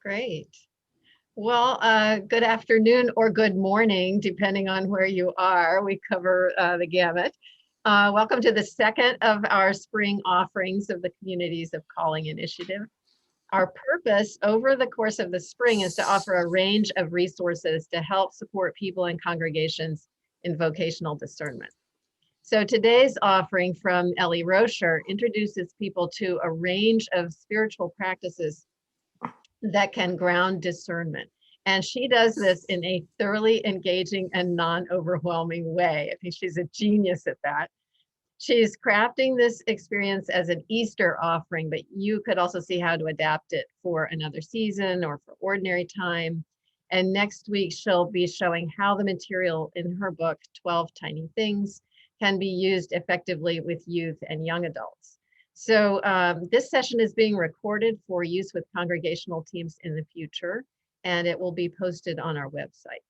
Great. Well, good afternoon or good morning, depending on where you are. We cover the gamut. Welcome to the second of our spring offerings of the Communities of Calling Initiative. Our purpose over the course of the spring is to offer a range of resources to help support people and congregations in vocational discernment. So today's offering from Ellie Roscher introduces people to a range of spiritual practices that can ground discernment. And she does this in a thoroughly engaging and non-overwhelming way. I think she's a genius at that. She's crafting this experience as an Easter offering, but you could also see how to adapt it for another season or for ordinary time. And next week, she'll be showing how the material in her book, 12 Tiny Things, can be used effectively with youth and young adults. So this session is being recorded for use with congregational teams in the future, and it will be posted on our website.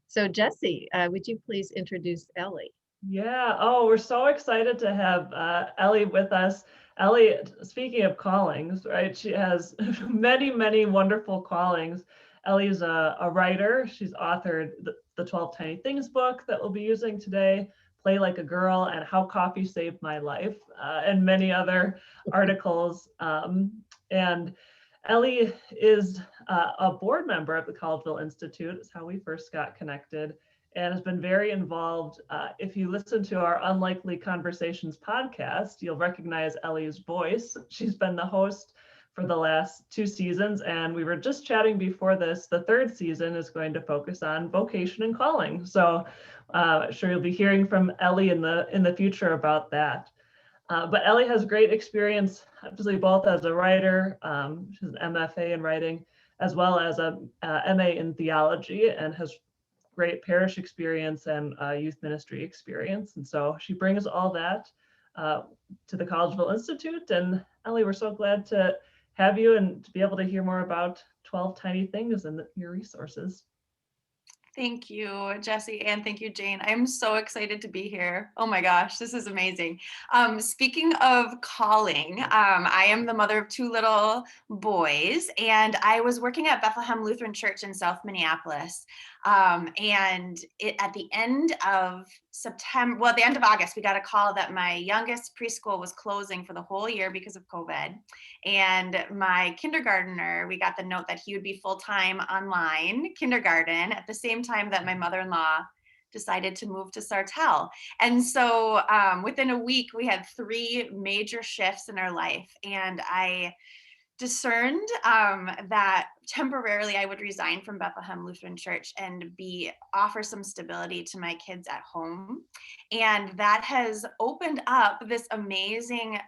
So Jesse, would you please introduce Ellie? Yeah, oh, we're so excited to have Ellie with us. Ellie, speaking of callings, right? She has many, many wonderful callings. Ellie's a writer. She's authored the 12 Tiny Things book that we'll be using today, Play Like a Girl, and How Coffee Saved My Life, and many other articles. And Ellie is a board member of the Collegeville Institute. Is how we first got connected, and has been very involved. If you listen to our Unlikely Conversations podcast, you'll recognize Ellie's voice. She's been the host for the last 2 seasons, and we were just chatting before this. The 3rd season is going to focus on vocation and calling. So sure you'll be hearing from Ellie in the future about that. But Ellie has great experience, obviously both as a writer, she's an MFA in writing, as well as a MA in theology, and has great parish experience and youth ministry experience. And so she brings all that to the Collegeville Institute. And Ellie, we're so glad to have you and to be able to hear more about 12 Tiny Things and your resources. Thank you, Jesse, and thank you, Jane. I'm so excited to be here. Oh my gosh, this is amazing. Speaking of calling, I am the mother of 2 little boys, and I was working at Bethlehem Lutheran Church in South Minneapolis. And at the end of September, well, at the end of August, we got a call that my youngest preschool was closing for the whole year because of COVID. And my kindergartner, we got the note that he would be full-time online kindergarten at the same time that my mother-in-law decided to move to Sartell. And so within a week, we had 3 major shifts in our life. And I discerned that temporarily I would resign from Bethlehem Lutheran Church and offer some stability to my kids at home. And that has opened up this amazing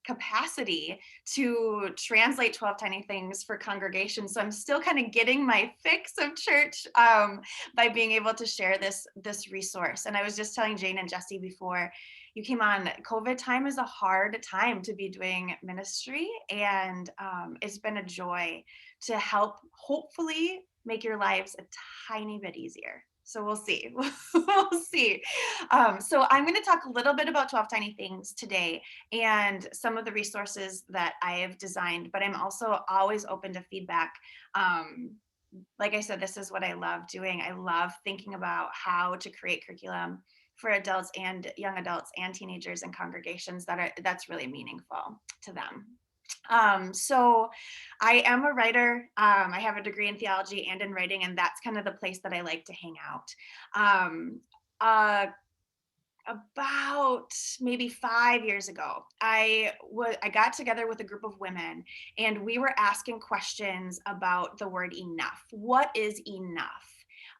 capacity to translate 12 Tiny Things for congregations. So I'm still kind of getting my fix of church by being able to share this resource. And I was just telling Jane and Jesse before you came on, COVID time is a hard time to be doing ministry. And it's been a joy to help hopefully make your lives a tiny bit easier. So we'll see. We'll see. So I'm going to talk a little bit about 12 Tiny Things today and some of the resources that I have designed, but I'm also always open to feedback. Like I said, this is what I love doing. I love thinking about how to create curriculum for adults and young adults and teenagers and congregations that's really meaningful to them. So I am a writer. I have a degree in theology and in writing, and that's kind of the place that I like to hang out. About maybe 5 years ago, I got together with a group of women, and we were asking questions about the word enough. What is enough?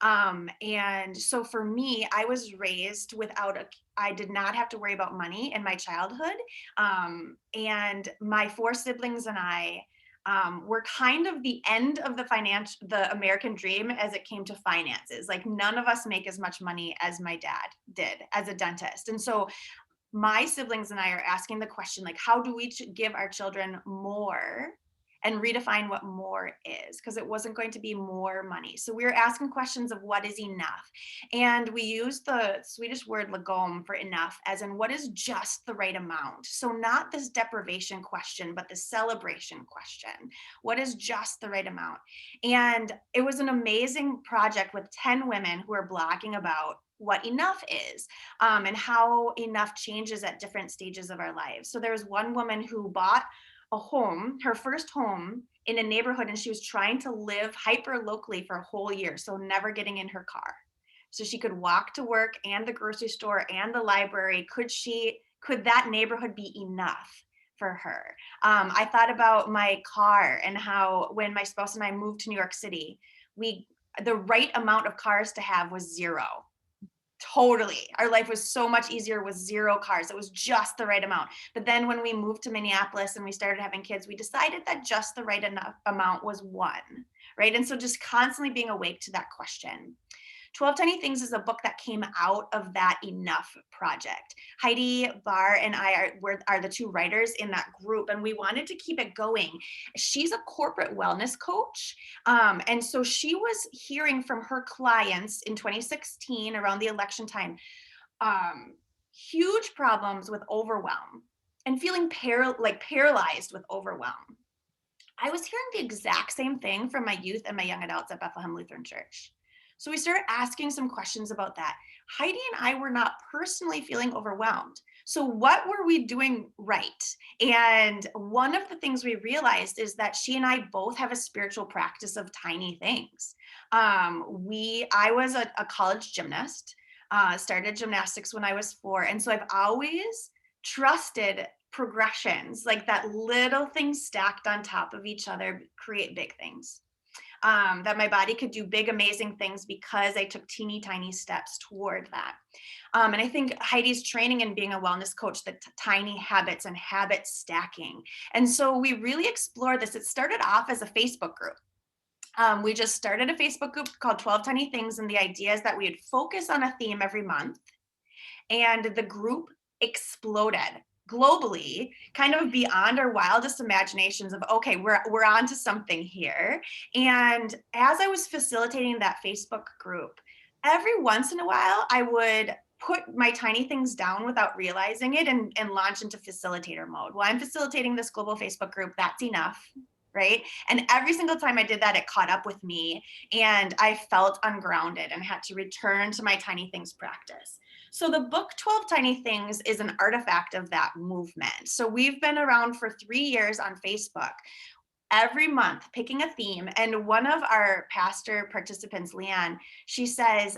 And so for me, I was raised I did not have to worry about money in my childhood. And my 4 siblings and I were kind of the end of the American dream as it came to finances. Like, none of us make as much money as my dad did as a dentist. And so my siblings and I are asking the question, like, how do we give our children more and redefine what more is, because it wasn't going to be more money. So we were asking questions of what is enough. And we used the Swedish word lagom for enough, as in what is just the right amount. So not this deprivation question, but the celebration question. What is just the right amount? And it was an amazing project with 10 women who are blogging about what enough is, and how enough changes at different stages of our lives. So there was one woman who bought a home, her first home in a neighborhood, and she was trying to live hyper locally for a whole year, so never getting in her car. So she could walk to work and the grocery store and the library. Could that neighborhood be enough for her? I thought about my car and how when my spouse and I moved to New York City, the right amount of cars to have was 0. Totally. Our life was so much easier with 0 cars. It was just the right amount. But then when we moved to Minneapolis and we started having kids, we decided that just the right enough amount was 1, right? And so just constantly being awake to that question. 12 Tiny Things is a book that came out of that enough project. Heidi Barr and I are the 2 writers in that group, and we wanted to keep it going. She's a corporate wellness coach. And so she was hearing from her clients in 2016 around the election time, huge problems with overwhelm and feeling paralyzed with overwhelm. I was hearing the exact same thing from my youth and my young adults at Bethlehem Lutheran Church. So we started asking some questions about that. Heidi and I were not personally feeling overwhelmed. So what were we doing right? And one of the things we realized is that she and I both have a spiritual practice of tiny things. I was a college gymnast, started gymnastics when I was 4. And so I've always trusted progressions, like that little things stacked on top of each other create big things. That my body could do big, amazing things because I took teeny tiny steps toward that. And I think Heidi's training and being a wellness coach, the tiny habits and habit stacking. And so we really explored this. It started off as a Facebook group. We just started a Facebook group called 12 Tiny Things. And the idea is that we would focus on a theme every month. And the group exploded globally, kind of beyond our wildest imaginations of, okay, we're on to something here. And as I was facilitating that Facebook group, every once in a while, I would put my tiny things down without realizing it and launch into facilitator mode. Well, I'm facilitating this global Facebook group. That's enough. Right. And every single time I did that, it caught up with me and I felt ungrounded and had to return to my tiny things practice. So the book 12 Tiny Things is an artifact of that movement. So we've been around for 3 years on Facebook, every month picking a theme. And one of our pastor participants, Leanne, she says,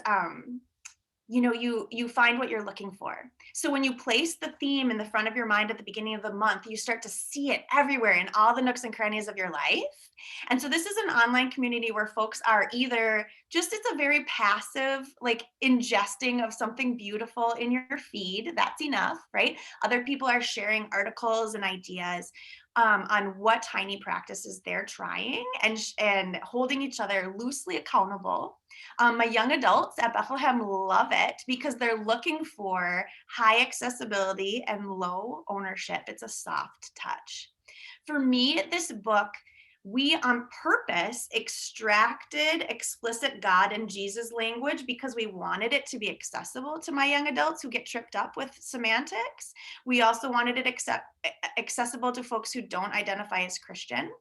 you find what you're looking for. So when you place the theme in the front of your mind at the beginning of the month, you start to see it everywhere in all the nooks and crannies of your life. And so this is an online community where folks are either just, it's a very passive, like ingesting of something beautiful in your feed. That's enough, right? Other people are sharing articles and ideas on what tiny practices they're trying and holding each other loosely accountable. My young adults at Bethlehem love it because they're looking for high accessibility and low ownership. It's a soft touch. For me, this book, we on purpose extracted explicit God and Jesus language because we wanted it to be accessible to my young adults who get tripped up with semantics. We also wanted it accessible to folks who don't identify as Christian.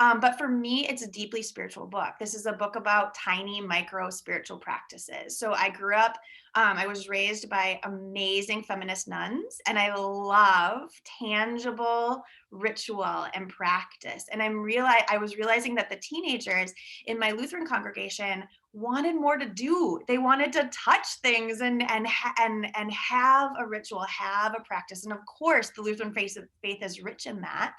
But for me, it's a deeply spiritual book. This is a book about tiny micro spiritual practices. So I grew up, I was raised by amazing feminist nuns, and I love tangible ritual and practice. And I was realizing that the teenagers in my Lutheran congregation wanted more to do. They wanted to touch things and have a ritual, have a practice. And of course, the Lutheran faith is rich in that.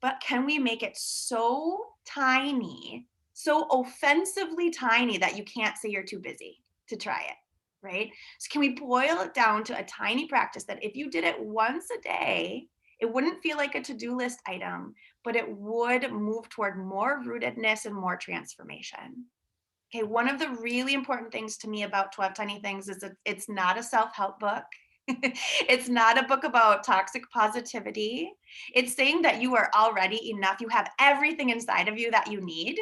But can we make it so tiny, so offensively tiny that you can't say you're too busy to try it, right? So can we boil it down to a tiny practice that if you did it once a day, it wouldn't feel like a to-do list item, but it would move toward more rootedness and more transformation. Okay, one of the really important things to me about 12 Tiny Things is that it's not a self-help book. It's not a book about toxic positivity. It's saying that you are already enough. You have everything inside of you that you need.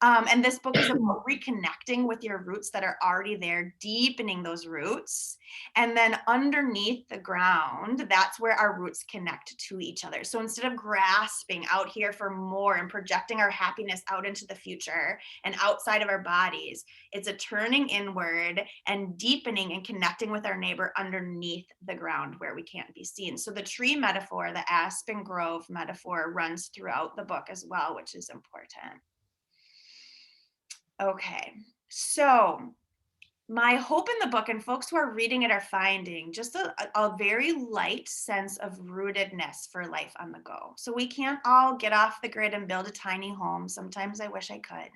And this book is about reconnecting with your roots that are already there, deepening those roots. And then underneath the ground, that's where our roots connect to each other. So instead of grasping out here for more and projecting our happiness out into the future and outside of our bodies, it's a turning inward and deepening and connecting with our neighbor underneath the ground where we can't be seen. So the tree metaphor, the aspen grove metaphor, runs throughout the book as well, which is important. Okay, so my hope in the book, and folks who are reading it are finding just a very light sense of rootedness for life on the go. So we can't all get off the grid and build a tiny home. Sometimes I wish I could.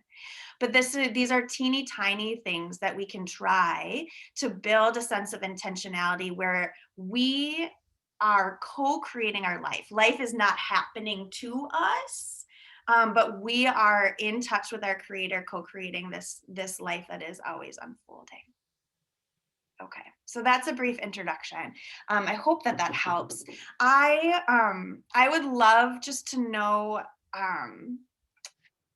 But these are teeny tiny things that we can try to build a sense of intentionality where we are co-creating our life. Life is not happening to us. But we are in touch with our creator, co-creating this life that is always unfolding. Okay, so that's a brief introduction. I hope that helps. I would love just to know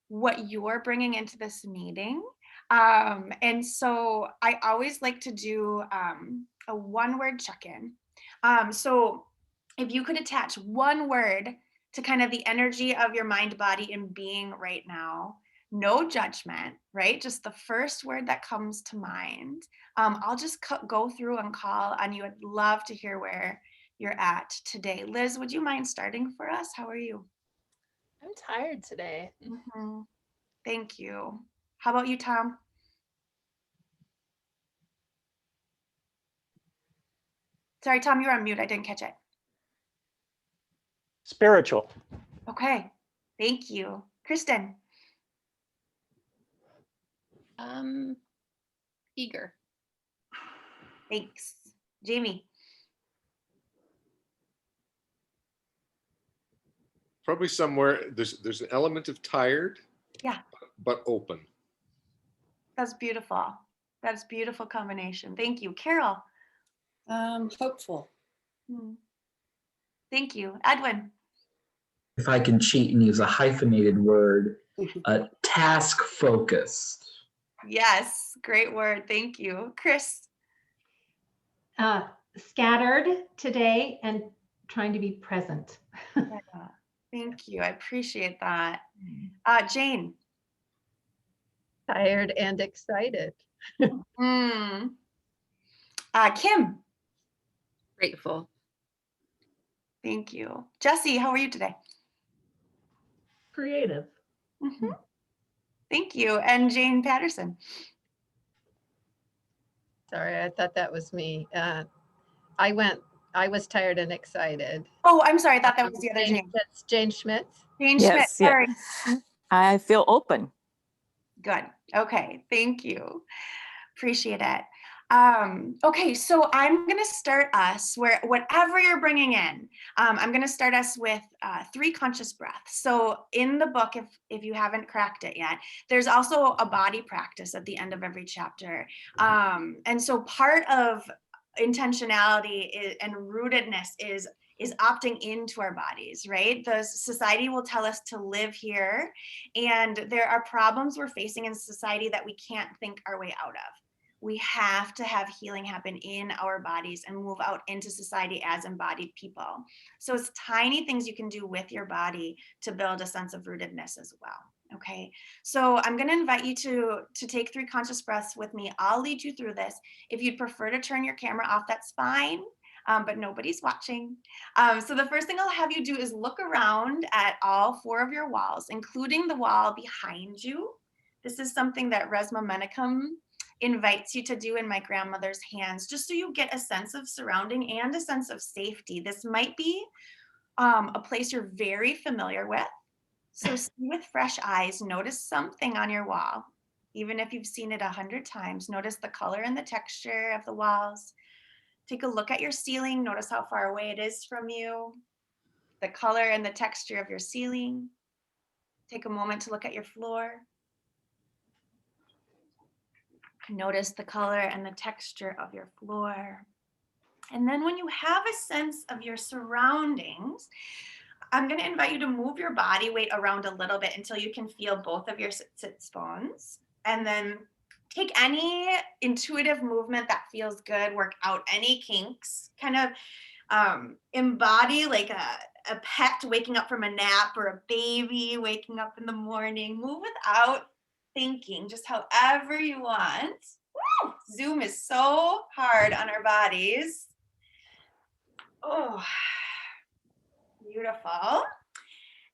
what you're bringing into this meeting. And so I always like to do a one-word check-in. So if you could attach one word to kind of the energy of your mind, body, and being right now, no judgment, right? Just the first word that comes to mind. I'll just go through and call on you. I'd love to hear where you're at today. Liz, would you mind starting for us? How are you? I'm tired today. Mm-hmm. Thank you. How about you, Tom? Sorry, Tom, you're on mute. I didn't catch it. Spiritual. Okay, thank you. Kristen? Eager. Thanks. Jamie? Probably somewhere, there's an element of tired. Yeah. But open. That's beautiful. That's a beautiful combination. Thank you. Carol? Hopeful. Thank you. Edwin? If I can cheat and use a hyphenated word, task focused. Yes, great word. Thank you. Chris? Scattered today and trying to be present. Yeah, thank you. I appreciate that. Jane? Tired and excited. Kim? Grateful. Thank you. Jesse, how are you today? Creative. Mm-hmm. Thank you. And Jane Patterson? Sorry, I thought that was me. I was tired and excited. Oh, I'm sorry. I thought that was the other Jane. That's Jane Schmitz. Jane Schmidt, sorry. I feel open. Good. Okay. Thank you. Appreciate it. Okay, so I'm going to start us whatever you're bringing in. I'm going to start us with 3 conscious breaths. So in the book, if you haven't cracked it yet, there's also a body practice at the end of every chapter. And so part of intentionality and rootedness is opting into our bodies, right? The society will tell us to live here, and there are problems we're facing in society that we can't think our way out of. We have to have healing happen in our bodies and move out into society as embodied people. So it's tiny things you can do with your body to build a sense of rootedness as well. Okay, so I'm going to invite you to take 3 conscious breaths with me. I'll lead you through this. If you'd prefer to turn your camera off, that's fine. But nobody's watching. So the first thing I'll have you do is look around at all 4 of your walls, including the wall behind you. This is something that Resma Menachem invites you to do in my grandmother's hands, just so you get a sense of surrounding and a sense of safety. This might be a place you're very familiar with. So see with fresh eyes, notice something on your wall. Even if you've seen it 100 times, notice the color and the texture of the walls. Take a look at your ceiling. Notice how far away it is from you. The color and the texture of your ceiling. Take a moment to look at your floor. Notice the color and the texture of your floor. And then when you have a sense of your surroundings, I'm going to invite you to move your body weight around a little bit until you can feel both of your sits bones. And then take any intuitive movement that feels good, work out any kinks, kind of embody like a pet waking up from a nap or a baby waking up in the morning. Move without thinking, just however you want. Woo! Zoom is so hard on our bodies. Oh, beautiful.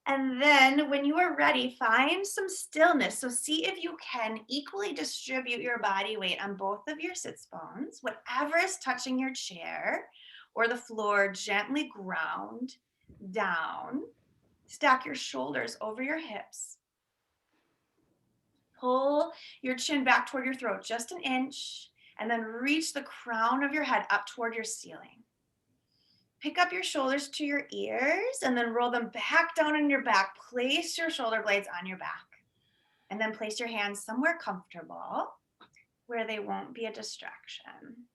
And then when you are ready, find some stillness. So see if you can equally distribute your body weight on both of your sits bones. Whatever is touching your chair or the floor, gently ground down. Stack your shoulders over your hips. Pull your chin back toward your throat just an inch, and then reach the crown of your head up toward your ceiling. Pick up your shoulders to your ears and then roll them back down on your back. Place your shoulder blades on your back. And then place your hands somewhere comfortable where they won't be a distraction.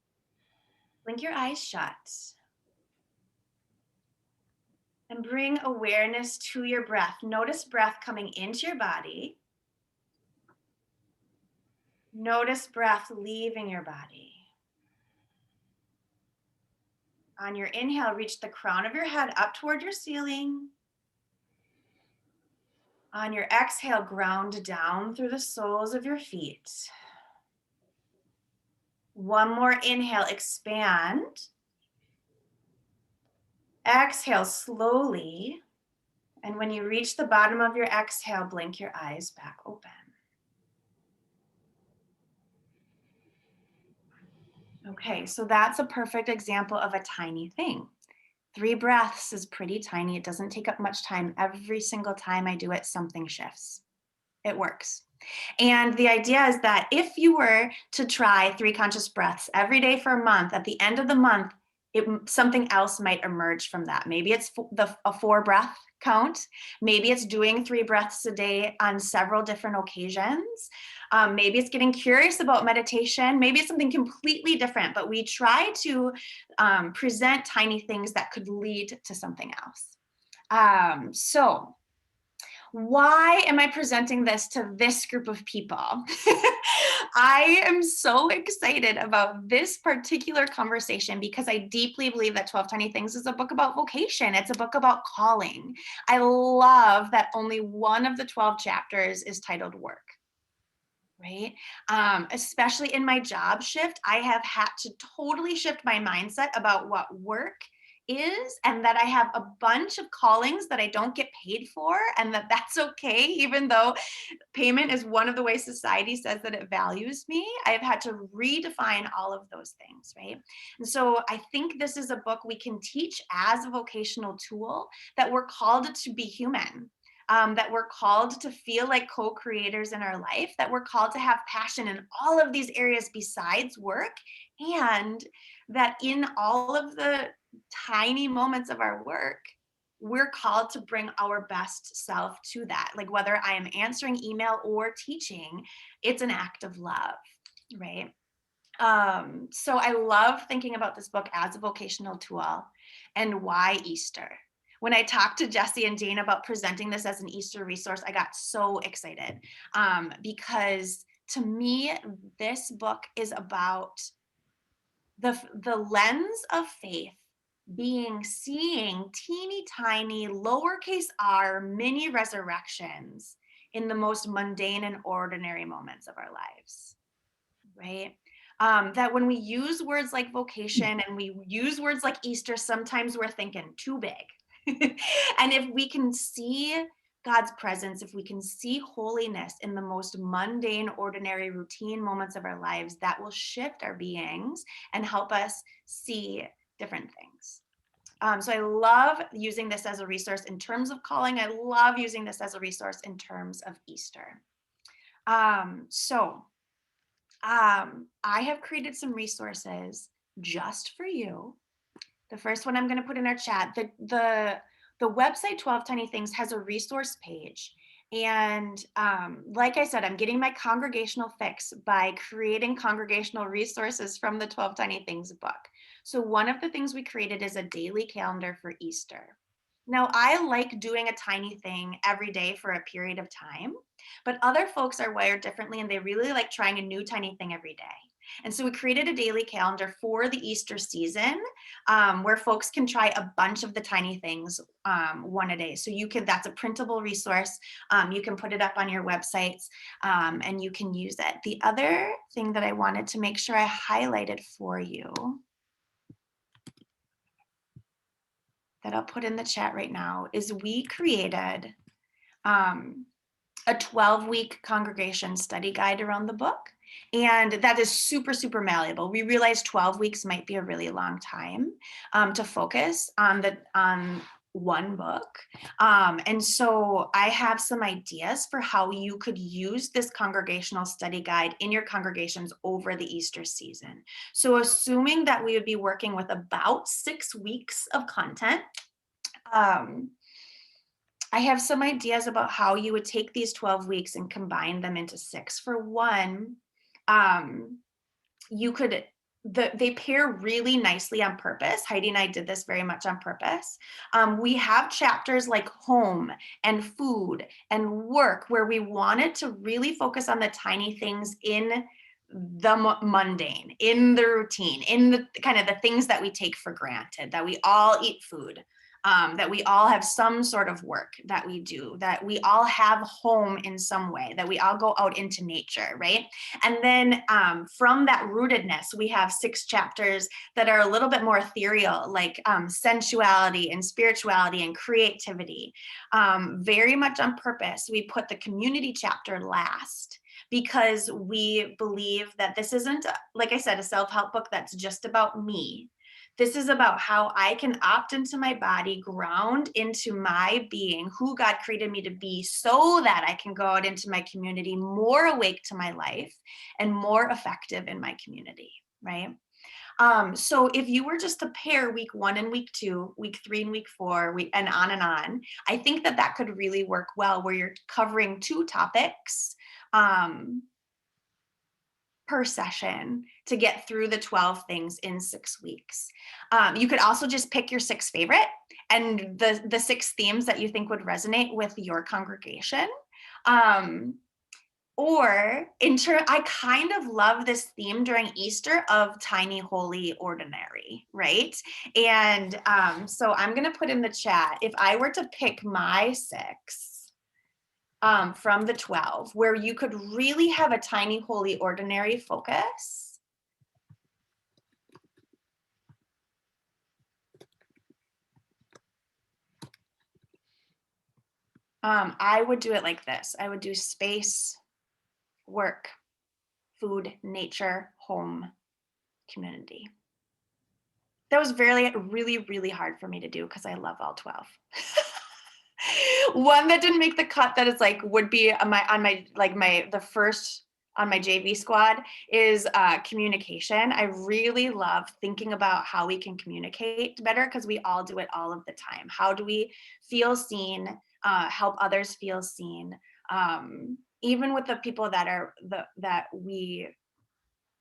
Blink your eyes shut. And bring awareness to your breath. Notice breath coming into your body. Notice breath leaving your body. On your inhale, reach the crown of your head up toward your ceiling. On your exhale, ground down through the soles of your feet. One more inhale, expand. Exhale slowly. And when you reach the bottom of your exhale, blink your eyes back open. Okay, so that's a perfect example of a tiny thing. 3 breaths is pretty tiny. It doesn't take up much time. Every single time I do it, something shifts. It works. And the idea is that if you were to try 3 conscious breaths every day for a month, at the end of the month, something else might emerge from that. Maybe it's a 4 breath count. Maybe it's doing 3 breaths a day on several different occasions. Maybe it's getting curious about meditation. Maybe it's something completely different, but we try to present tiny things that could lead to something else. So why am I presenting this to this group of people? I am so excited about this particular conversation because I deeply believe that 12 Tiny Things is a book about vocation. It's a book about calling. I love that only one of the 12 chapters is titled work. Right? Especially in my job shift, I have had to totally shift my mindset about what work is, and that I have a bunch of callings that I don't get paid for, and that's okay, even though payment is one of the ways society says that it values me. I've had to redefine all of those things, right? And so I think this is a book we can teach as a vocational tool, that we're called to be human. That we're called to feel like co-creators in our life, that we're called to have passion in all of these areas besides work, and that in all of the tiny moments of our work, we're called to bring our best self to that. Like whether I am answering email or teaching, it's an act of love, right? So I love thinking about this book as a vocational tool. And why Easter? When I talked to Jesse and Jane about presenting this as an Easter resource, I got so excited because to me, this book is about the lens of faith seeing teeny tiny lowercase r mini resurrections in the most mundane and ordinary moments of our lives, right? That when we use words like vocation and we use words like Easter, sometimes we're thinking too big. And if we can see God's presence, if we can see holiness in the most mundane, ordinary, routine moments of our lives, that will shift our beings and help us see different things. So I love using this as a resource in terms of calling. I love using this as a resource in terms of Easter. I have created some resources just for you. The first one I'm going to put in our chat. The website 12 Tiny Things has a resource page. And like I said, I'm getting my congregational fix by creating congregational resources from the 12 Tiny Things book. So one of the things we created is a daily calendar for Easter. Now, I like doing a tiny thing every day for a period of time, but other folks are wired differently and they really like trying a new tiny thing every day. And so we created a daily calendar for the Easter season where folks can try a bunch of the tiny things one a day. So you can, that's a printable resource. You can put it up on your websites and you can use it. The other thing that I wanted to make sure I highlighted for you that I'll put in the chat right now is we created a 12-week congregation study guide around the book. And that is super, super malleable. We realized 12 weeks might be a really long time to focus on one book. And so I have some ideas for how you could use this congregational study guide in your congregations over the Easter season. So assuming that we would be working with about 6 weeks of content, I have some ideas about how you would take these 12 weeks and combine them into 6. For one, you could, they pair really nicely on purpose. Heidi and I did this very much on purpose. We have chapters like home and food and work where we wanted to really focus on the tiny things in the mundane, in the routine, in the kind of the things that we take for granted, that we all eat food, that we all have some sort of work that we do, that we all have home in some way, that we all go out into nature, right? And then from that rootedness, we have 6 chapters that are a little bit more ethereal, like sensuality and spirituality and creativity. Very much on purpose, we put the community chapter last, because we believe that this isn't, like I said, a self-help book that's just about me. This is about how I can opt into my body, ground into my being, who God created me to be, so that I can go out into my community more awake to my life and more effective in my community, right? So if you were just to pair week 1 and week 2, week 3 and week 4, and on, I think that that could really work well, where you're covering 2 topics per session to get through the 12 things in 6 weeks. You could also just pick your 6 favorite and the 6 themes that you think would resonate with your congregation. Or I kind of love this theme during Easter of tiny, holy, ordinary, right? And so I'm going to put in the chat, if I were to pick my 6 from the 12, where you could really have a tiny, holy, ordinary focus. I would do it like this. I would do space, work, food, nature, home, community. That was really, really hard for me to do because I love all 12. One that didn't make the cut that is like would be on my JV squad is communication. I really love thinking about how we can communicate better, because we all do it all of the time. How do we feel seen, help others feel seen, even with the people that we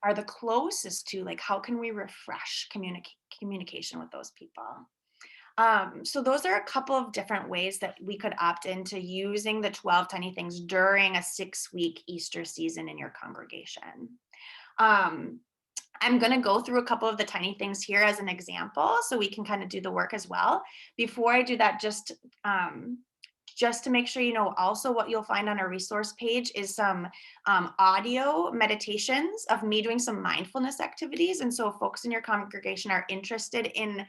are the closest to, like how can we refresh communication with those people? So those are a couple of different ways that we could opt into using the 12 tiny things during a 6-week Easter season in your congregation. I'm going to go through a couple of the tiny things here as an example, so we can kind of do the work as well. Before I do that, just to make sure you know, also what you'll find on our resource page is some audio meditations of me doing some mindfulness activities. And so if folks in your congregation are interested in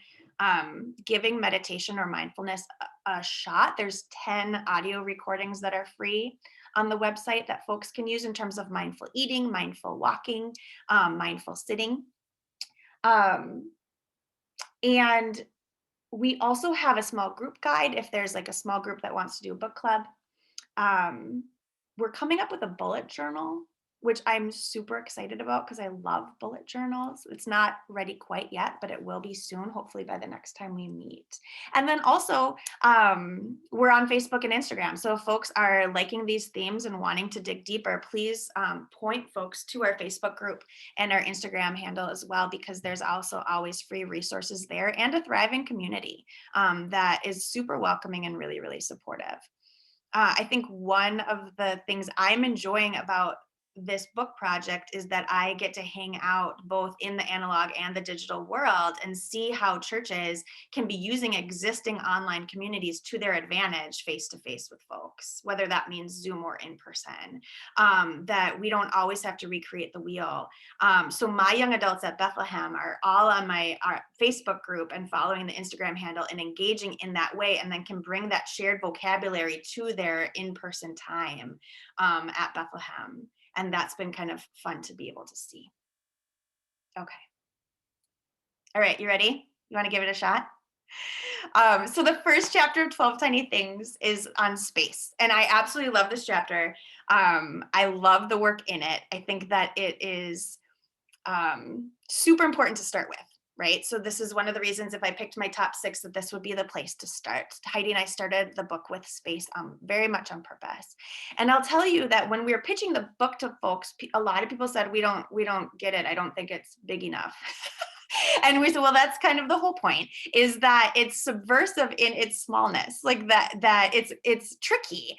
giving meditation or mindfulness a shot, there's 10 audio recordings that are free on the website that folks can use in terms of mindful eating, mindful walking, mindful sitting. And we also have a small group guide if there's like a small group that wants to do a book club. We're coming up with a bullet journal which I'm super excited about because I love bullet journals. It's not ready quite yet, but it will be soon, hopefully by the next time we meet. And then also, we're on Facebook and Instagram. So if folks are liking these themes and wanting to dig deeper, please point folks to our Facebook group and our Instagram handle as well, because there's also always free resources there and a thriving community that is super welcoming and really, really supportive. I think one of the things I'm enjoying about this book project is that I get to hang out both in the analog and the digital world and see how churches can be using existing online communities to their advantage face to face with folks, whether that means Zoom or in person, that we don't always have to recreate the wheel. So my young adults at Bethlehem are all on our Facebook group and following the Instagram handle and engaging in that way, and then can bring that shared vocabulary to their in-person time at Bethlehem. And that's been kind of fun to be able to see. Okay. All right, you ready? You want to give it a shot? So the first chapter of 12 Tiny Things is on space. And I absolutely love this chapter. I love the work in it. I think that it is super important to start with, right? So this is one of the reasons if I picked my top 6 that this would be the place to start. Heidi and I started the book with space very much on purpose. And I'll tell you that when we were pitching the book to folks, a lot of people said, we don't get it. I don't think it's big enough. And we said, well, that's kind of the whole point, is that it's subversive in its smallness, like that it's tricky.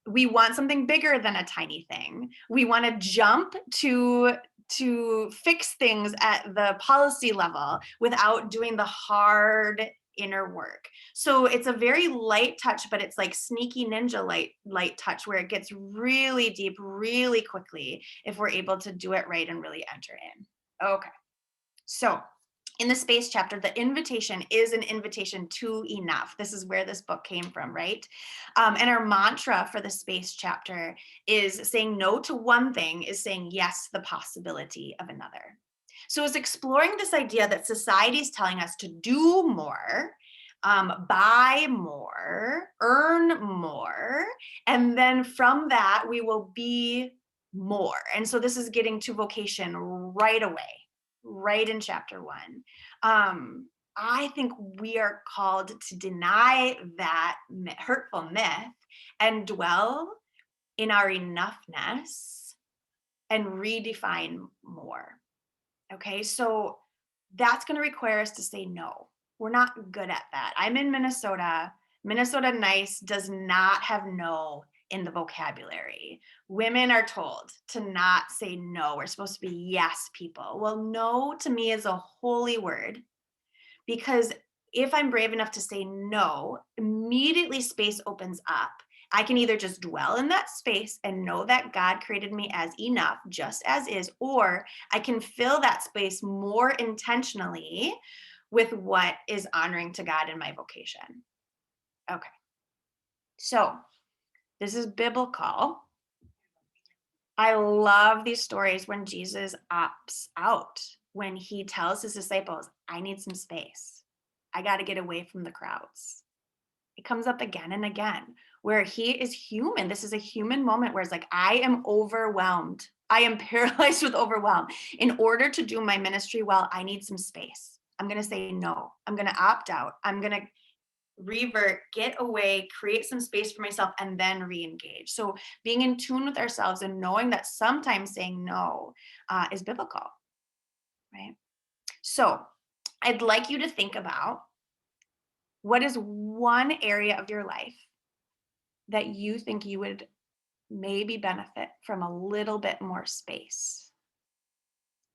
We want something bigger than a tiny thing. We want to jump to fix things at the policy level without doing the hard inner work. So it's a very light touch, but it's like sneaky ninja light touch where it gets really deep really quickly if we're able to do it right and really enter in. Okay. So in the space chapter, the invitation is an invitation to enough. This is where this book came from, right? And our mantra for the space chapter is saying no to one thing is saying yes to the possibility of another. So it's exploring this idea that society is telling us to do more, buy more, earn more, and then from that we will be more. And so this is getting to vocation right away. Right in chapter 1. I think we are called to deny that hurtful myth and dwell in our enoughness and redefine more. Okay, so that's going to require us to say no. We're not good at that. I'm in Minnesota. Minnesota Nice does not have no in the vocabulary. Women are told to not say no. We're supposed to be yes people. Well, no to me is a holy word, because if I'm brave enough to say no, immediately space opens up. I can either just dwell in that space and know that God created me as enough, just as is, or I can fill that space more intentionally with what is honoring to God in my vocation. Okay. So this is biblical. I love these stories when Jesus opts out, when he tells his disciples, I need some space. I got to get away from the crowds. It comes up again and again where he is human. This is a human moment where it's like, I am overwhelmed. I am paralyzed with overwhelm. In order to do my ministry well, I need some space. I'm going to say no. I'm going to opt out. I'm going to revert, get away, create some space for myself, and then re-engage. So being in tune with ourselves and knowing that sometimes saying no is biblical, right? So I'd like you to think about, what is one area of your life that you think you would maybe benefit from a little bit more space?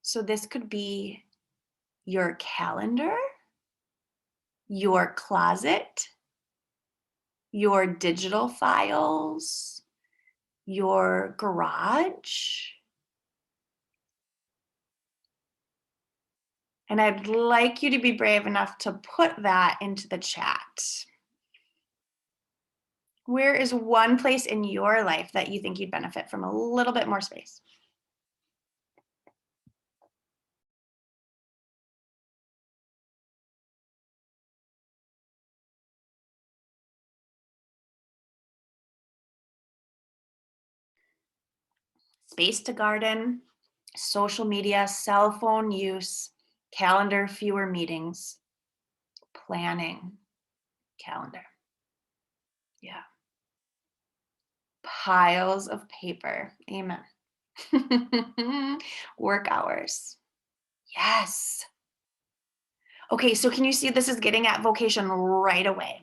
So this could be your calendar, your closet, your digital files, your garage. And I'd like you to be brave enough to put that into the chat. Where is one place in your life that you think you'd benefit from a little bit more space? space to garden, social media, cell phone use, calendar, fewer meetings, planning, calendar. Yeah. Piles of paper. Amen. Work hours. Yes. Okay, so can you see this is getting at vocation right away?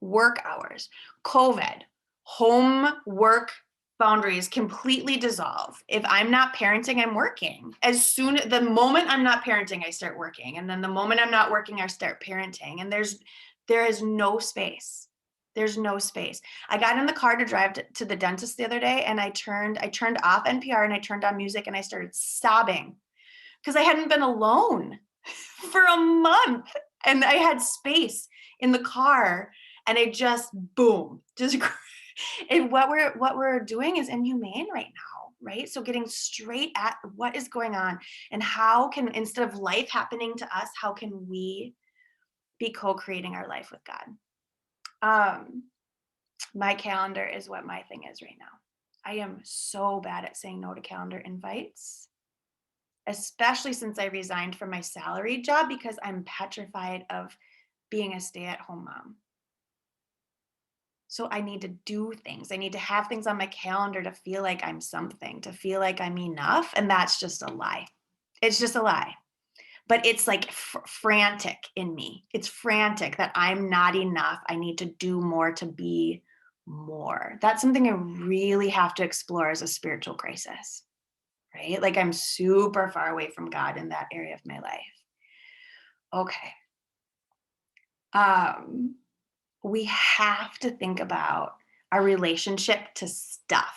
Work hours, COVID, home work boundaries completely dissolve. If I'm not parenting, I'm working. The moment I'm not parenting, I start working. And then the moment I'm not working, I start parenting. And there is no space. There's no space. I got in the car to drive to the dentist the other day, and I turned off NPR and I turned on music and I started sobbing because I hadn't been alone for a month and I had space in the car, and I just boom, just and what we're doing is inhumane right now, right? So getting straight at what is going on and how can, instead of life happening to us, how can we be co-creating our life with God? My calendar is what my thing is right now. I am so bad at saying no to calendar invites, especially since I resigned from my salary job because I'm petrified of being a stay-at-home mom. So I need to do things. I need to have things on my calendar to feel like I'm something, to feel like I'm enough. And that's just a lie. It's just a lie. But it's like frantic in me. It's frantic that I'm not enough. I need to do more to be more. That's something I really have to explore as a spiritual crisis, right? Like I'm super far away from God in that area of my life. Okay. We have to think about our relationship to stuff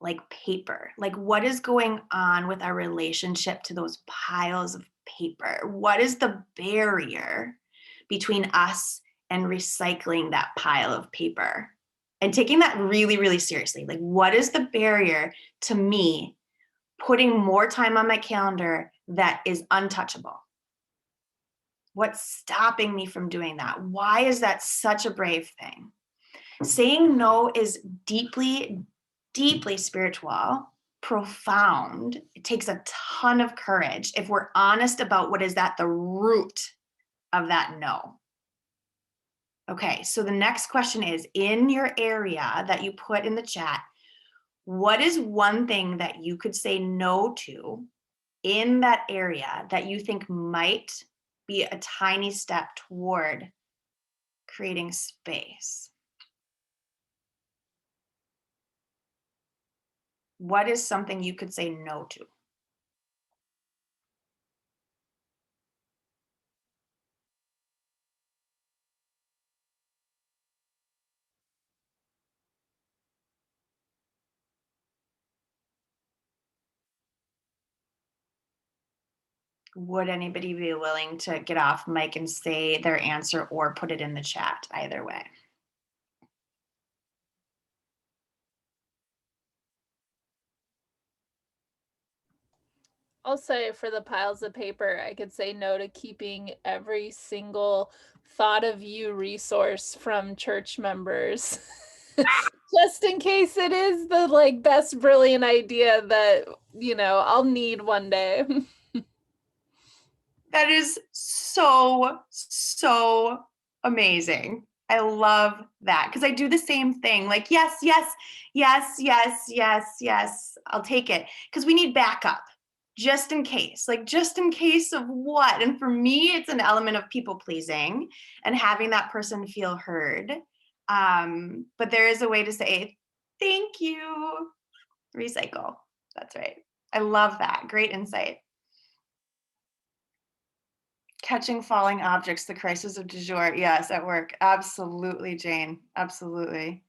like paper. Like what is going on with our relationship to those piles of paper? What is the barrier between us and recycling that pile of paper? And taking that really, really seriously. Like what is the barrier to me putting more time on my calendar that is untouchable? What's stopping me from doing that? Why is that such a brave thing? Saying no is deeply, deeply spiritual, profound. It takes a ton of courage if we're honest about what is at the root of that no. Okay, so the next question is, in your area that you put in the chat, what is one thing that you could say no to in that area that you think might be a tiny step toward creating space? What is something you could say no to? Would anybody be willing to get off mic and say their answer or put it in the chat? Either way. I'll say for the piles of paper, I could say no to keeping every single thought of you resource from church members. Just in case it is the like best brilliant idea that, you know, I'll need one day. That is so, so amazing. I love that because I do the same thing. Like, yes, yes, yes, yes, yes, yes, I'll take it. Because we need backup just in case, like just in case of what? And for me, it's an element of people pleasing and having that person feel heard. But there is a way to say, thank you, recycle. That's right. I love that. Great insight. Catching falling objects, the crisis of du jour. Yes, at work. Absolutely, Jane. Absolutely.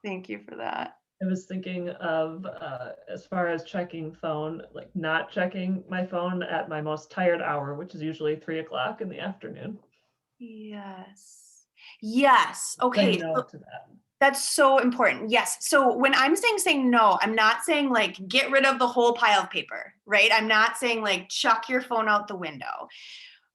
Thank you for that. I was thinking of, as far as checking phone, like not checking my phone at my most tired hour, which is usually 3 o'clock in the afternoon. Yes. Yes. Okay. Say no to that. That's so important. Yes. So when I'm saying no, I'm not saying like get rid of the whole pile of paper, right? I'm not saying like chuck your phone out the window.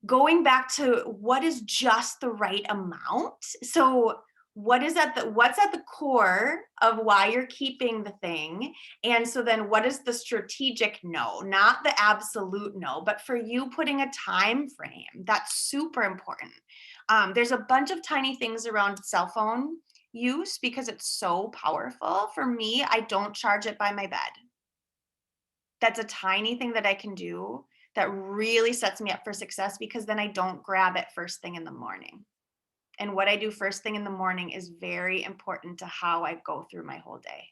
Going back to what is just the right amount. So what's at the core of why you're keeping the thing? And so then what is the strategic no, not the absolute no, but for you putting a time frame, that's super important. There's a bunch of tiny things around cell phone use because it's so powerful. For me, I don't charge it by my bed. That's a tiny thing that I can do that really sets me up for success, because then I don't grab it first thing in the morning. And what I do first thing in the morning is very important to how I go through my whole day.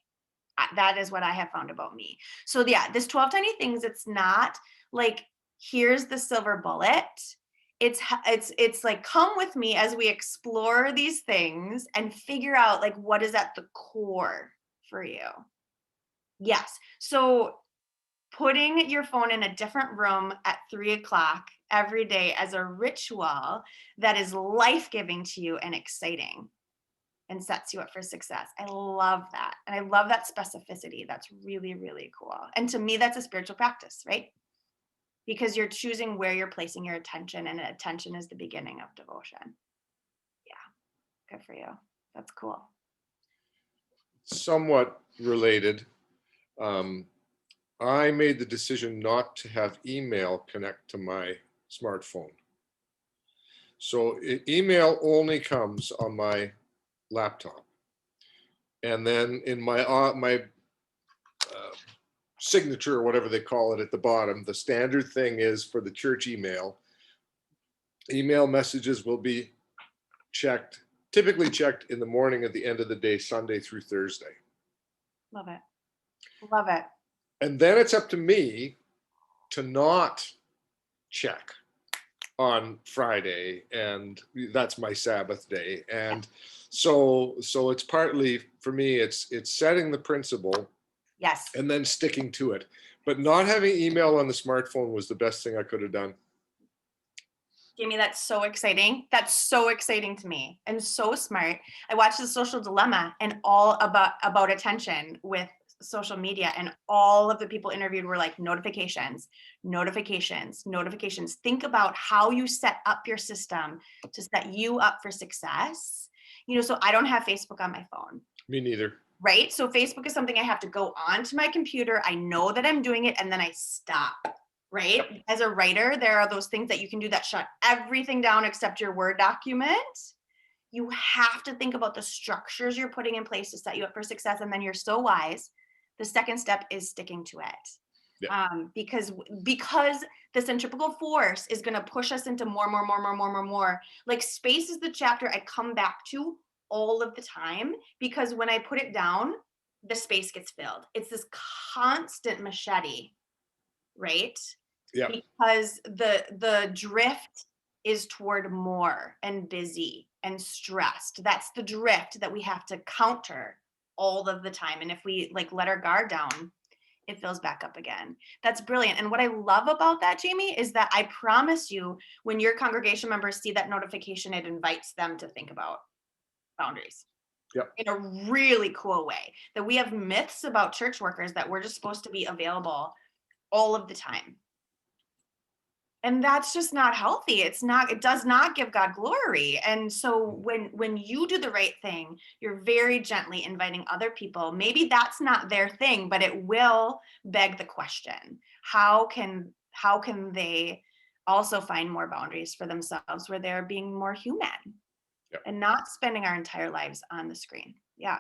That is what I have found about me. So yeah, this 12 tiny things, it's not like, here's the silver bullet. It's like, come with me as we explore these things and figure out like what is at the core for you. Yes. So putting your phone in a different room at 3 o'clock every day as a ritual that is life-giving to you and exciting and sets you up for success. I love that. And I love that specificity. That's really, really cool. And to me, that's a spiritual practice, right? Because you're choosing where you're placing your attention, and attention is the beginning of devotion. Yeah, good for you. That's cool. Somewhat related. I made the decision not to have email connect to my smartphone. So email only comes on my laptop. And then in my signature, or whatever they call it at the bottom, the standard thing is for the church email messages will be typically checked in the morning at the end of the day, Sunday through Thursday. Love it. Love it. And then it's up to me to not check on Friday, and that's my Sabbath day. And so it's partly for me, it's setting the principle, yes, and then sticking to it. But not having email on the smartphone was the best thing I could have done. Jamie, that's so exciting. That's so exciting to me and so smart. I watched The Social Dilemma and all about attention with social media, and all of the people interviewed were like, notifications, notifications, notifications. Think about how you set up your system to set you up for success. You know, so I don't have Facebook on my phone. Me neither. Right? So Facebook is something I have to go onto my computer. I know that I'm doing it, and then I stop. Right? Yep. As a writer, there are those things that you can do that shut everything down except your Word document. You have to think about the structures you're putting in place to set you up for success, and then you're so wise. The second step is sticking to it. Yep. Because the centripetal force is going to push us into more. Like space is the chapter I come back to all of the time, because when I put it down, the space gets filled. It's this constant machete, right? Yeah. Because the drift is toward more and busy and stressed. That's the drift that we have to counter all of the time. And if we like let our guard down, it fills back up again. That's brilliant. And what I love about that, Jamie, is that I promise you, when your congregation members see that notification, it invites them to think about boundaries. Yep. In a really cool way. That we have myths about church workers that we're just supposed to be available all of the time. And that's just not healthy. It does not give God glory. And so when you do the right thing, you're very gently inviting other people. Maybe that's not their thing, but it will beg the question, how can they also find more boundaries for themselves where they're being more human? Yep. And not spending our entire lives on the screen. Yeah.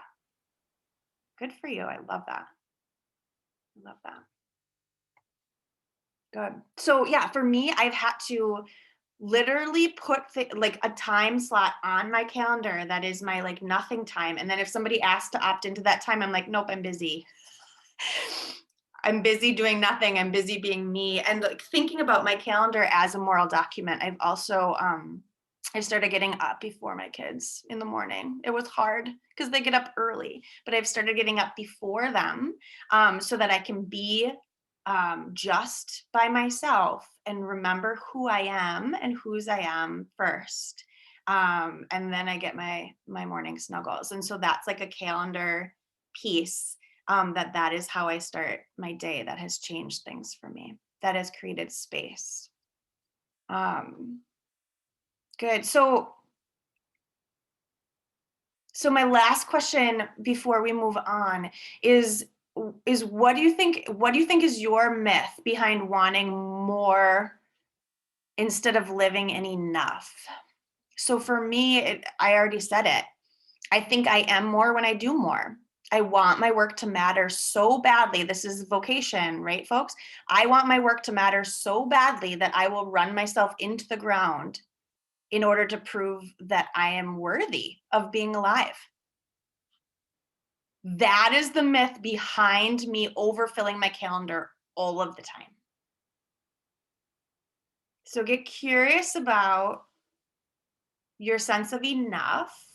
Good for you. I love that. I love that. Good. So yeah, for me, I've had to literally put like a time slot on my calendar that is my like nothing time. And then if somebody asks to opt into that time, I'm like, nope, I'm busy. I'm busy doing nothing. I'm busy being me. And like thinking about my calendar as a moral document, I've also I started getting up before my kids in the morning. It was hard because they get up early, but I've started getting up before them so that I can be just by myself and remember who I am and whose I am first. And then I get my morning snuggles. And so that's like a calendar piece that is how I start my day. That has changed things for me. That has created space. Good. So So my last question before we move on is what do you think is your myth behind wanting more instead of living in enough? So for me, I already said it. I think I am more when I do more. I want my work to matter so badly. This is vocation, right, folks? I want my work to matter so badly that I will run myself into the ground in order to prove that I am worthy of being alive. That is the myth behind me overfilling my calendar all of the time. So get curious about your sense of enough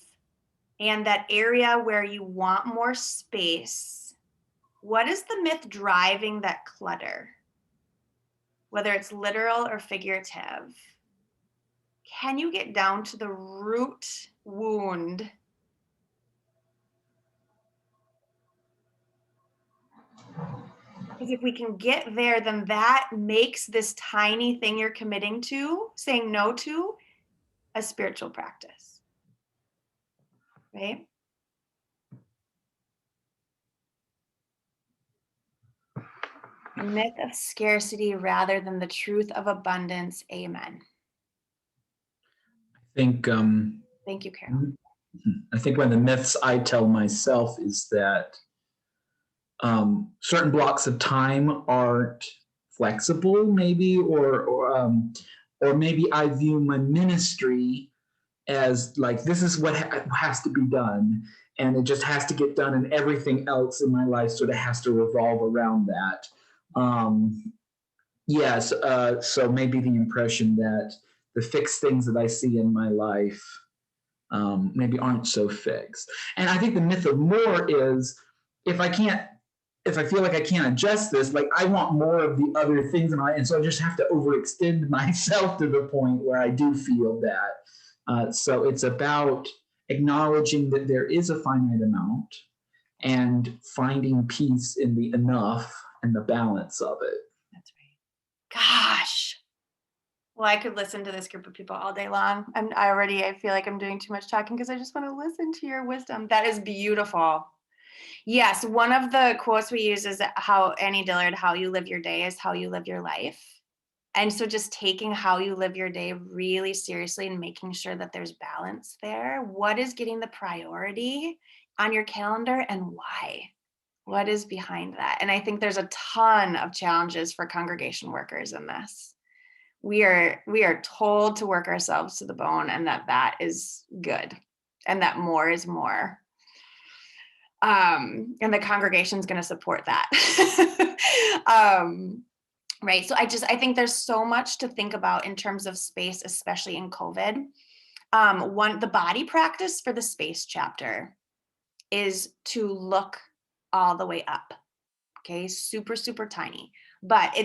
and that area where you want more space. What is the myth driving that clutter? Whether it's literal or figurative. Can you get down to the root wound? Because if we can get there, then that makes this tiny thing you're committing to, saying no to, a spiritual practice, right? A myth of scarcity rather than the truth of abundance. Amen. I think Thank you, Carol. I think one of the myths I tell myself is that certain blocks of time aren't flexible, maybe, or maybe I view my ministry as like this is what has to be done, and it just has to get done, and everything else in my life sort of has to revolve around that. Yes, so maybe the impression that the fixed things that I see in my life maybe aren't so fixed. And I think the myth of more is if I feel like I can't adjust this, like I want more of the other things in my life, and so I just have to overextend myself to the point where I do feel that. So it's about acknowledging that there is a finite amount and finding peace in the enough and the balance of it. That's right. Gosh. Well, I could listen to this group of people all day long. I feel like I'm doing too much talking because I just want to listen to your wisdom. That is beautiful. Yes, one of the quotes we use is how Annie Dillard, how you live your day is how you live your life. And so just taking how you live your day really seriously and making sure that there's balance there. What is getting the priority on your calendar and why? What is behind that? And I think there's a ton of challenges for congregation workers in this. We are told to work ourselves to the bone, and that is good, and that more is more. And the congregation is going to support that. Right. So I think there's so much to think about in terms of space, especially in COVID. The body practice for the space chapter is to look all the way up. Okay. Super, super tiny. But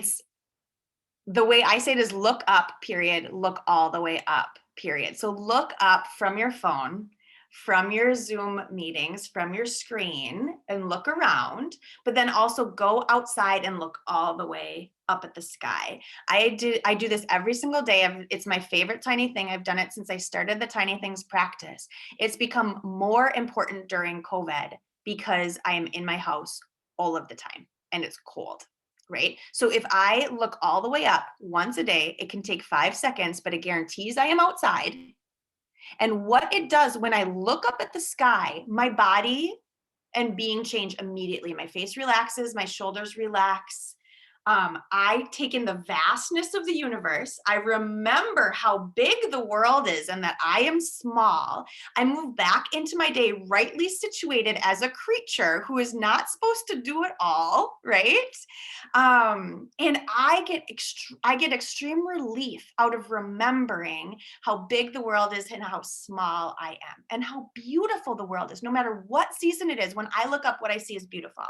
the way I say it is look up, period, look all the way up, period. So look up from your phone, from your Zoom meetings, from your screen, and look around, but then also go outside and look all the way up at the sky. I do this every single day. It's my favorite tiny thing. I've done it since I started the Tiny Things practice. It's become more important during COVID because I am in my house all of the time and it's cold. Right? So if I look all the way up once a day, it can take 5 seconds, but it guarantees I am outside. And what it does when I look up at the sky, my body and being change immediately. My face relaxes, my shoulders relax. I take in the vastness of the universe. I remember how big the world is and that I am small. I move back into my day rightly situated as a creature who is not supposed to do it all, right? And I get extreme relief out of remembering how big the world is and how small I am and how beautiful the world is. No matter what season it is, when I look up, what I see is beautiful.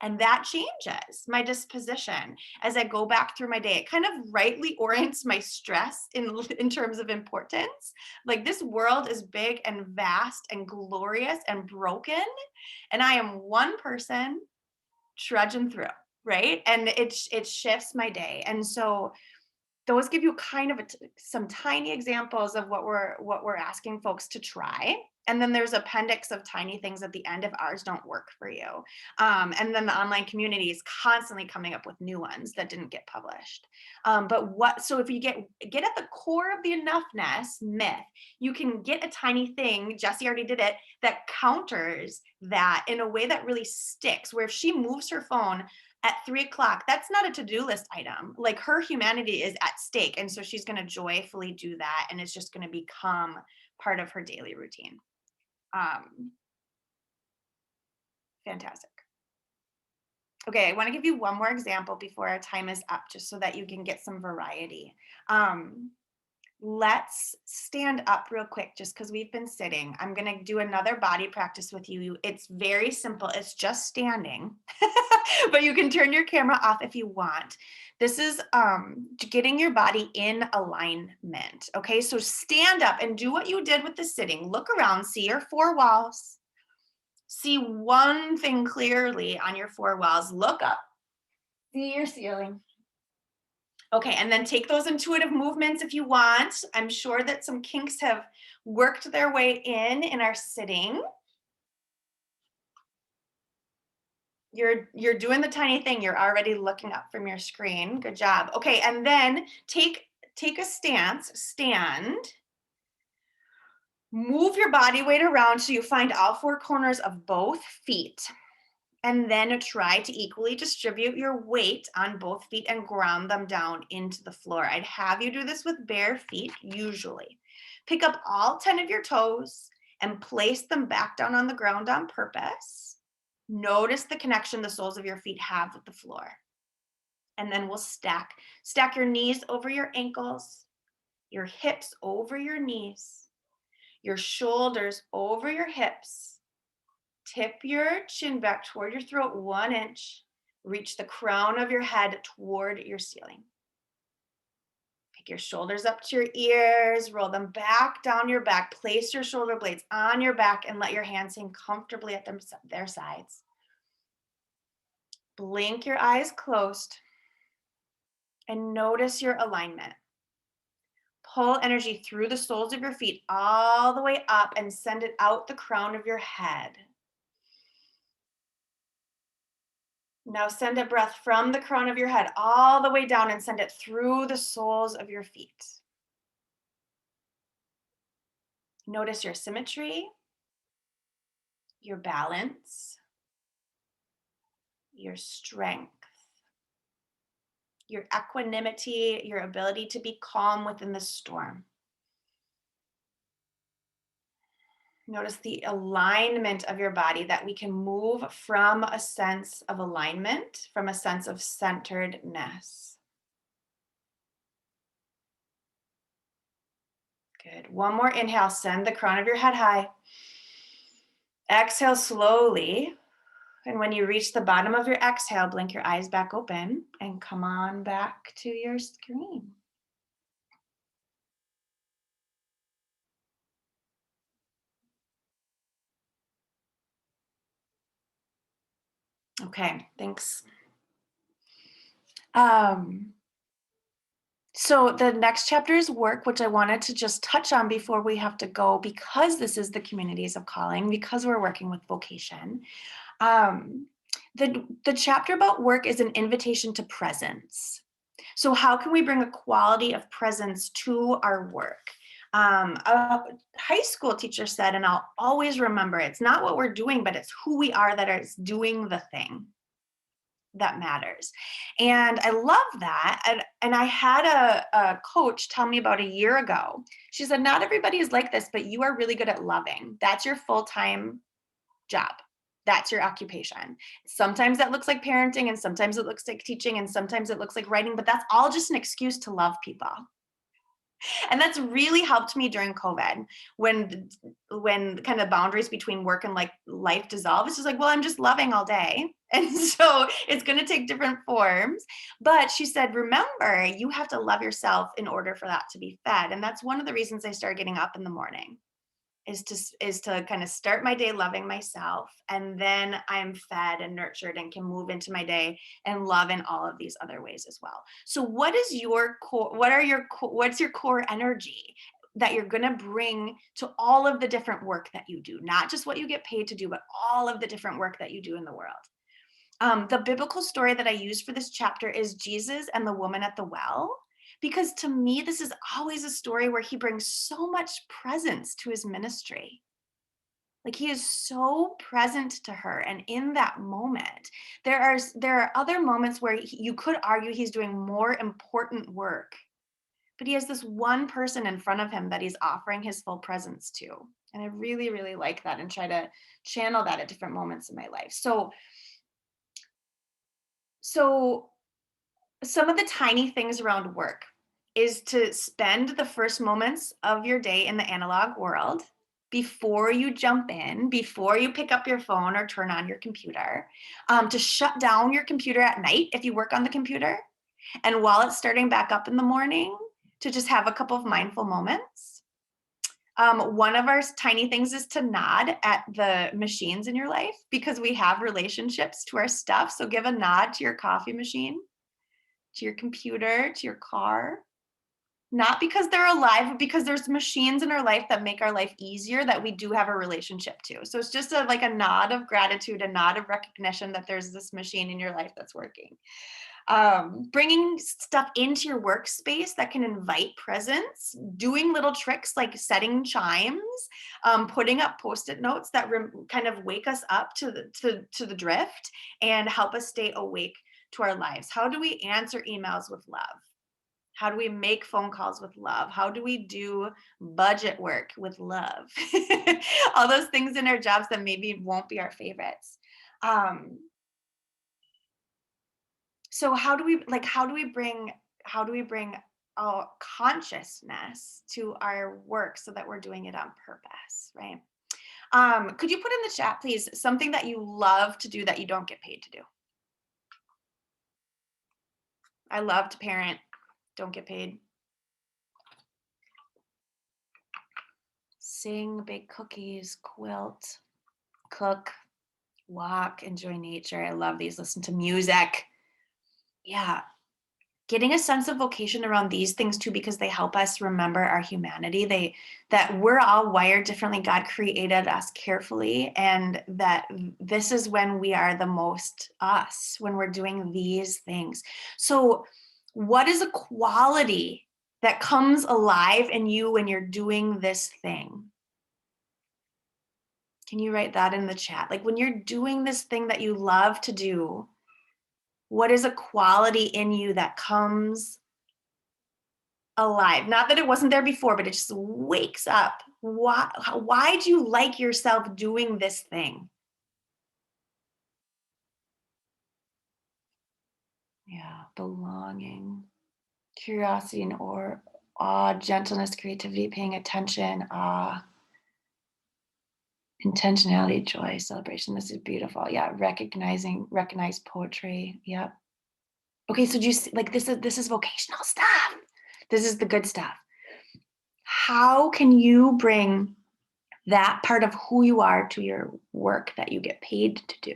And that changes my disposition as I go back through my day. It kind of rightly orients my stress in terms of importance. Like this world is big and vast and glorious and broken. And I am one person trudging through, right? And it shifts my day. And so those give you kind of some tiny examples of what we're asking folks to try. And then there's appendix of tiny things at the end if ours don't work for you. And then the online community is constantly coming up with new ones that didn't get published. So if you get at the core of the enoughness myth, you can get a tiny thing, Jessie already did it, that counters that in a way that really sticks, where if she moves her phone at 3 o'clock, that's not a to-do list item. Like, her humanity is at stake. And so she's going to joyfully do that. And it's just going to become part of her daily routine. Fantastic. Okay, I want to give you one more example before our time is up, just so that you can get some variety. Let's stand up real quick, just because we've been sitting. I'm going to do another body practice with you. It's very simple. It's just standing, but you can turn your camera off if you want. This is getting your body in alignment. Okay, so stand up and do what you did with the sitting. Look around, see your 4 walls. See one thing clearly on your 4 walls. Look up, see your ceiling. Okay, and then take those intuitive movements if you want. I'm sure that some kinks have worked their way in our sitting. You're doing the tiny thing. You're already looking up from your screen. Good job. Okay, and then take a stance, stand. Move your body weight around so you find all 4 corners of both feet. And then try to equally distribute your weight on both feet and ground them down into the floor. I'd have you do this with bare feet, usually. Pick up all 10 of your toes and place them back down on the ground on purpose. Notice the connection the soles of your feet have with the floor. And then we'll stack your knees over your ankles, your hips over your knees, your shoulders over your hips. Tip your chin back toward your throat 1 inch. Reach the crown of your head toward your ceiling. Pick your shoulders up to your ears. Roll them back down your back. Place your shoulder blades on your back and let your hands hang comfortably at their sides. Blink your eyes closed and notice your alignment. Pull energy through the soles of your feet all the way up and send it out the crown of your head. Now send a breath from the crown of your head all the way down and send it through the soles of your feet. Notice your symmetry, your balance, your strength, your equanimity, your ability to be calm within the storm. Notice the alignment of your body, that we can move from a sense of alignment, from a sense of centeredness. Good. One more inhale, send the crown of your head high. Exhale slowly. And when you reach the bottom of your exhale, blink your eyes back open and come on back to your screen. Okay, thanks. So the next chapter is work, which I wanted to just touch on before we have to go, because this is the communities of calling, because we're working with vocation. The chapter about work is an invitation to presence. So how can we bring a quality of presence to our work? A high school teacher said, and I'll always remember, it's not what we're doing, but it's who we are that is doing the thing that matters. And I love that. And I had a coach tell me about a year ago. She said, not everybody is like this, but you are really good at loving. That's your full-time job. That's your occupation. Sometimes that looks like parenting, and sometimes it looks like teaching, and sometimes it looks like writing, but that's all just an excuse to love people. And that's really helped me during COVID, when kind of boundaries between work and like life dissolve. It's just like, well, I'm just loving all day. And so it's going to take different forms. But she said, remember, you have to love yourself in order for that to be fed. And that's one of the reasons I started getting up in the morning, is to kind of start my day loving myself, and then I'm fed and nurtured and can move into my day and love in all of these other ways as well. So what is your core, what's your core energy that you're going to bring to all of the different work that you do, not just what you get paid to do, but all of the different work that you do in the world? The biblical story that I use for this chapter is Jesus and the woman at the well, because to me, this is always a story where he brings so much presence to his ministry. Like, he is so present to her. And in that moment, there are other moments where you could argue he's doing more important work, but he has this one person in front of him that he's offering his full presence to. And I really, really like that and try to channel that at different moments in my life. So some of the tiny things around work is to spend the first moments of your day in the analog world before you jump in, before you pick up your phone or turn on your computer, to shut down your computer at night if you work on the computer. And while it's starting back up in the morning, to just have a couple of mindful moments. One of our tiny things is to nod at the machines in your life, because we have relationships to our stuff. So give a nod to your coffee machine, to your computer, to your car. Not because they're alive, but because there's machines in our life that make our life easier that we do have a relationship to. So it's just like a nod of gratitude, a nod of recognition that there's this machine in your life that's working. Bringing stuff into your workspace that can invite presence, doing little tricks like setting chimes, putting up Post-it notes that kind of wake us up to the drift and help us stay awake to our lives. How do we answer emails with love? How do we make phone calls with love? How do we do budget work with love? All those things in our jobs that maybe won't be our favorites. So how do we bring our consciousness to our work so that we're doing it on purpose, right? Could you put in the chat, please, something that you love to do that you don't get paid to do? I love to parent, don't get paid. Sing, bake cookies, quilt, cook, walk, enjoy nature. I love these. Listen to music. Yeah. Getting a sense of vocation around these things too, because they help us remember our humanity. That we're all wired differently. God created us carefully, and that this is when we are the most us, when we're doing these things. So what is a quality that comes alive in you when you're doing this thing? Can you write that in the chat? Like, when you're doing this thing that you love to do, what is a quality in you that comes alive? Not that it wasn't there before, but it just wakes up. Why do you like yourself doing this thing? Yeah, belonging, curiosity and awe, gentleness, creativity, paying attention, intentionality, joy, celebration. This is beautiful. Yeah, recognize poetry. Yep. Okay, so do you see, like, this is vocational stuff. This is the good stuff. How can you bring that part of who you are to your work that you get paid to do?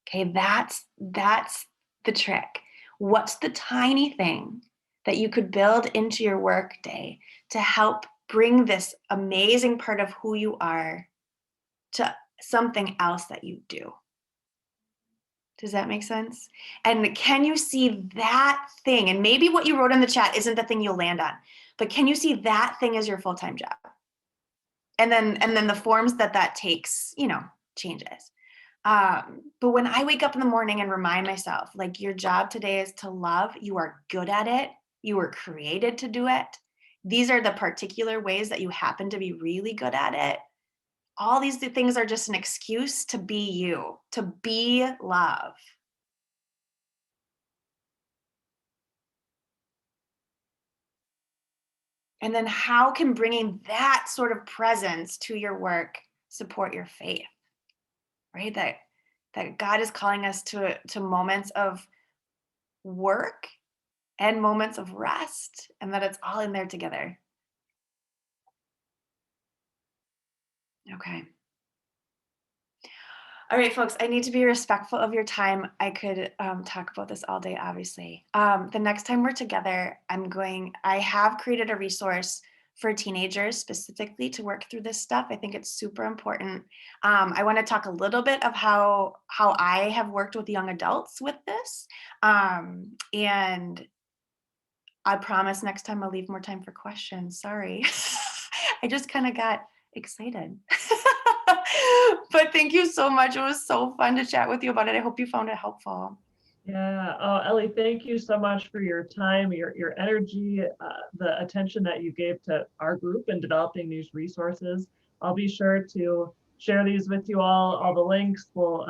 Okay, that's the trick. What's the tiny thing that you could build into your work day to help bring this amazing part of who you are to something else that you do? Does that make sense? And can you see that thing? And maybe what you wrote in the chat isn't the thing you'll land on, but can you see that thing as your full-time job? And then the forms that takes, changes. But when I wake up in the morning and remind myself, like, your job today is to love, you are good at it, you were created to do it. These are the particular ways that you happen to be really good at it. All these things are just an excuse to be you, to be love. And then how can bringing that sort of presence to your work support your faith, right? That God is calling us to moments of work and moments of rest, and that it's all in there together. Okay. All right, folks, I need to be respectful of your time. I could talk about this all day, obviously. The next time we're together, I have created a resource for teenagers specifically to work through this stuff. I think it's super important. I want to talk a little bit of how I have worked with young adults with this. And I promise next time I'll leave more time for questions. Sorry. I just kind of got excited. But thank you so much. It was so fun to chat with you about it. I hope you found it helpful. Yeah. Oh, Ellie, thank you so much for your time, your energy, the attention that you gave to our group in developing these resources. I'll be sure to share these with you all the links. We'll,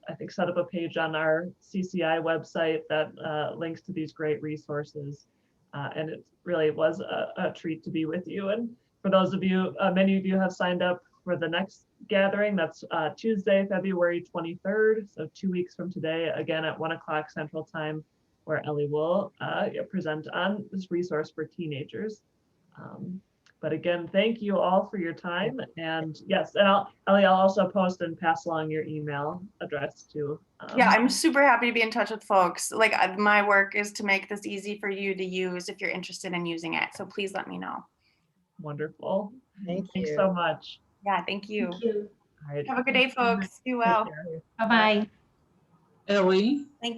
I think, set up a page on our CCI website that links to these great resources. And it really was a treat to be with you. And for those of you, many of you have signed up for the next gathering. That's Tuesday, February 23rd. So 2 weeks from today, again at 1 o'clock Central Time, where Ellie will present on this resource for teenagers. But again, thank you all for your time. And yes, and Ellie, I'll also post and pass along your email address too. Yeah, I'm super happy to be in touch with folks. Like my work is to make this easy for you to use if you're interested in using it. So please let me know. Wonderful. Thank Thanks you. so much. Yeah, thank you. Thank you. All right. Have a good day, folks. Be well. Take care. Bye-bye. Ellie? Thank you.